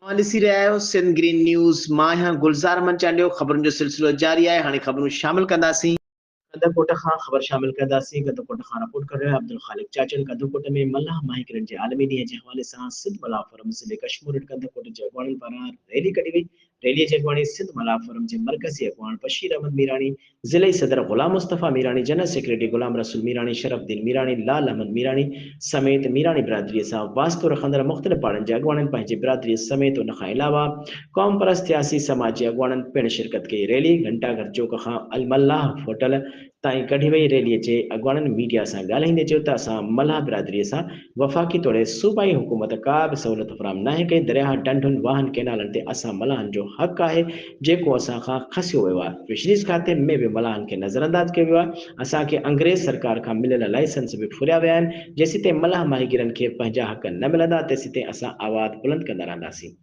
ॾिसी रहिया आहियो सिंध ग्रीन न्यूज़। मां आहियां गुलज़ार मंचांडियो। ख़बरुनि जो सिलसिलो जारी आहे। हाणे ख़बरूं शामिल कंदासीं। गदरकोट खां ख़बर शामिल कंदासीं। गदरकोट खां रिपोर्ट करे रहियो अब्दुल ख़ालिक चाचल। गदरकोट में मल्लाह माहिकरनि जे आलमी ॾींहं जे हवाले सां सिंध मल्लाह फोरम ज़िले कश्मीर गदरकोट जे अॻवाननि पारां रैली कढी वई। रैलीअ जे अॻवानी सिंध मल्लाह फोरम जे मरकज़ी अॻवान बशीर अहमद मीरानी, ज़िले सदर ग़ुलाम मुस्तफ़ा मीरानी, जनरल सेक्रेटरी गुलाम रसूल मीरानी, शरफुद्दीन मीरानी, लाल अहमद मीरानी समेत मीरानी बिरादरीअ सां वास्तो रखंदड़ मुख़्तलिफ़ पार्टियुनि जे अॻवाननि पंहिंजी बिरादरीअ समेत उन खां अलावा क़ौम परस्त सियासी समाज जे अॻवाननि पिणु शिरकत कई। रैली घंटाघर चौक खां अल मल्लाह होटल ताईं कढी वई। रैलीअ जे अॻवाननि मीडिया सां ॻाल्हाईंदे चयो त असां मल्लाह बिरादरीअ सां वफ़ाक़ी तौरु सूबाई हुकूमत का बि सहूलियत फ़राहम नाहे कई। दरियाह ढंढुनि वाहन कैनालनि ते असां मल्लाहनि जो हक़ आहे जेको असां खां खसियो वियो आहे। फिशरीज़ खाते में बि मल्लाहनि खे नज़रअंदाज कयो वियो आहे। असांखे अंग्रेज़ सरकार खां मिलियल लाइसेंस बि फुरिया विया आहिनि। जेसीं ताईं मल्लाह माहिगीरनि खे पंहिंजा हक़ न मिलंदा तेसीं ताईं असां आवाज़ बुलंद कंदा रहंदासीं।